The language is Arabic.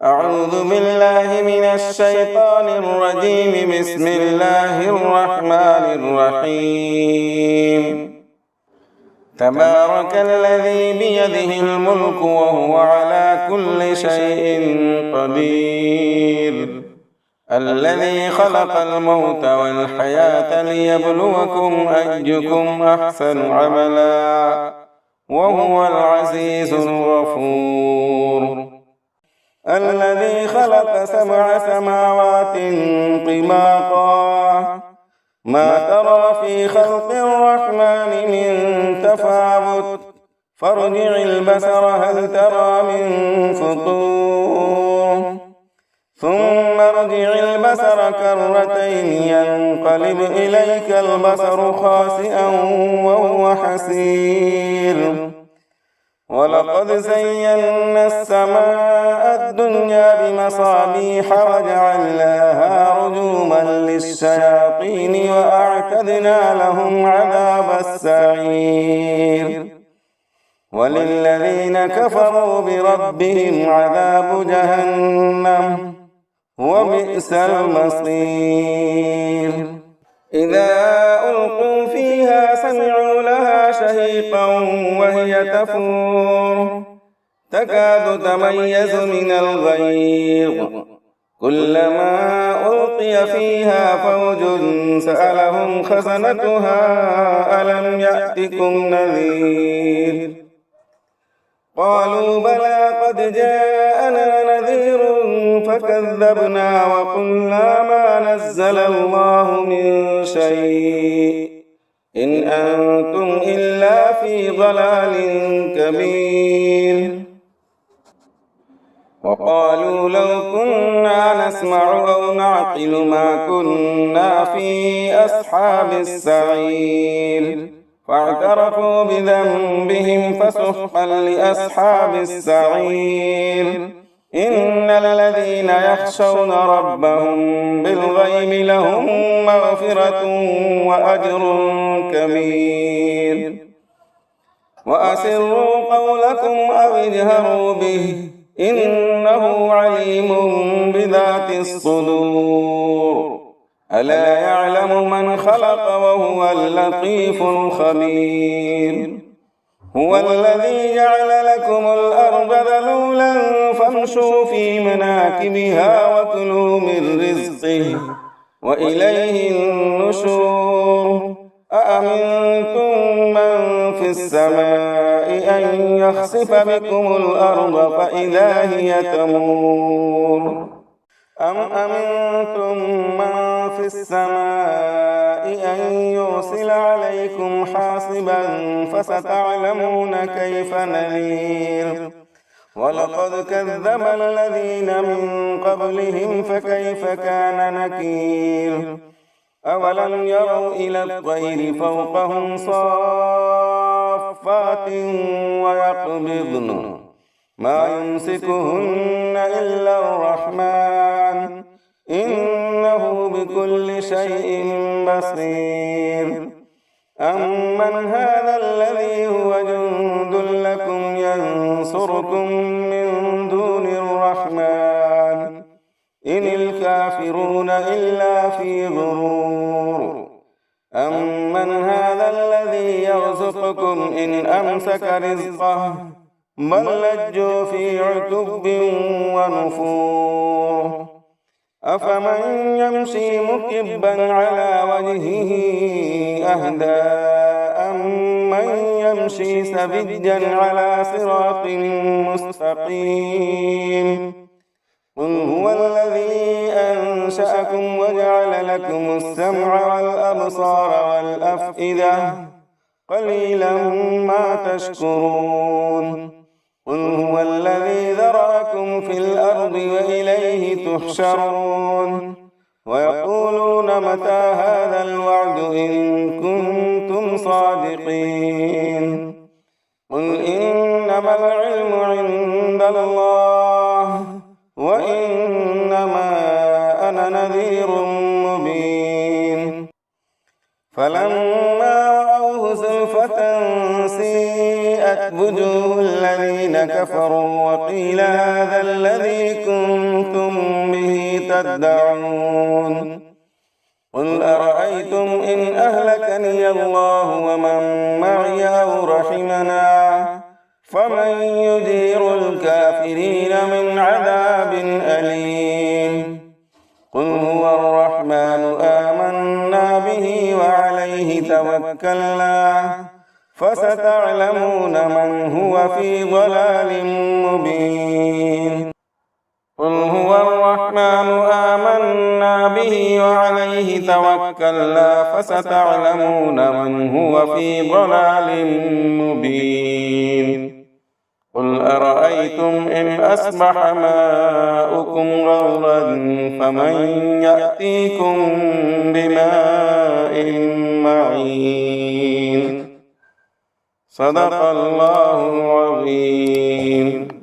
أعوذ بالله من الشيطان الرجيم. بسم الله الرحمن الرحيم. تبارك الذي بيده الملك وهو على كل شيء قدير، الذي خلق الموت والحياة ليبلوكم أيكم أحسن عملا، وهو العزيز الغفور. الذي خلق 7 سماوات طباقا، ما ترى في خلق الرحمن من تفاوت، فارجع البصر هل ترى من فطور، ثم ارجع البصر كرتين ينقلب إليك البصر خاسئا وهو حسير. ولقد زينا السماء الدنيا بمصابيح وجعلناها رجوما للشياطين وأعتدنا لهم عذاب السعير. وللذين كفروا بربهم عذاب جهنم وبئس المصير. إذا ألقوا فيها سمعوا لها شهيقا وهي تفور، تكاد تميز من الغيظ، كلما ألقي فيها فوج سألهم خزنتها ألم يأتكم نذير، قالوا بلى قد جاءنا نذير فكذبنا وقلنا ما نزل الله من شيء إن أنتم إلا في ضلال كبير. وقالوا لو كنا نسمع أو نعقل ما كنا في أصحاب السعير، فاعترفوا بذنبهم فسحقا لأصحاب السعير. إن الذين يخشون ربهم بالغيب لهم مغفرة وأجر كبير. وأسروا قولكم أو اجهروا به إنه عليم بذات الصدور. ألا يعلم من خلق وهو اللطيف الخبير. هو الذي جعل لكم الأرض ذلولا فامشوا في مناكبها وكلوا من رزقه وإليه النشور. أأمنتم من في السماء أن يخسف بكم الأرض فإذا هي تمور، أم أمنتم من في السماء أن يرسل عليكم حاصبا فستعلمون كيف نذير. ولقد كذب الذين من قبلهم فكيف كان نكير. أولم يروا إلى الطير فوقهم صافات ويقبضن ما يمسكهن إلا الرحمن إنه بكل شيء بصير. أمن هذا الذي هو جند لكم ينصركم من دون الرحمن إن الكافرون إلا في غرور. أمن هذا الذي يرزقكم إن أمسك رزقه بل لجوا في عتب ونفور. أفمن يمشي مكبا على وجهه أهدى أمن يمشي سبجا على صراط مستقيم. قل هو الذي أنشأكم وجعل لكم السمع والأبصار والأفئدة قليلا ما تشكرون. قل هو الذي ذرأكم في الأرض وإليه تحشرون. ويقولون متى هذا الوعد إن كنتم صادقين. قل إنما العلم عند الله وإنما أنا نذير مبين. فلما رأوه زلفة سيئت سوئت وجوه الذين كفروا وقيل هذا الذي كنتم به تدعون قل أرأيتم إن أهلكني الله ومن معي أو رحمنا فمن يجير الكافرين من عذاب أليم قل هو الرحمن آمنا به وعليه توكلنا فستعلمون من هو في ضلال مبين قل هو الرحمن آمنا به وعليه توكلنا فستعلمون من هو في ضلال مبين قل أرأيتم إن أصبح ماؤكم غورا فمن يأتيكم بماء معين صدق الله العظيم.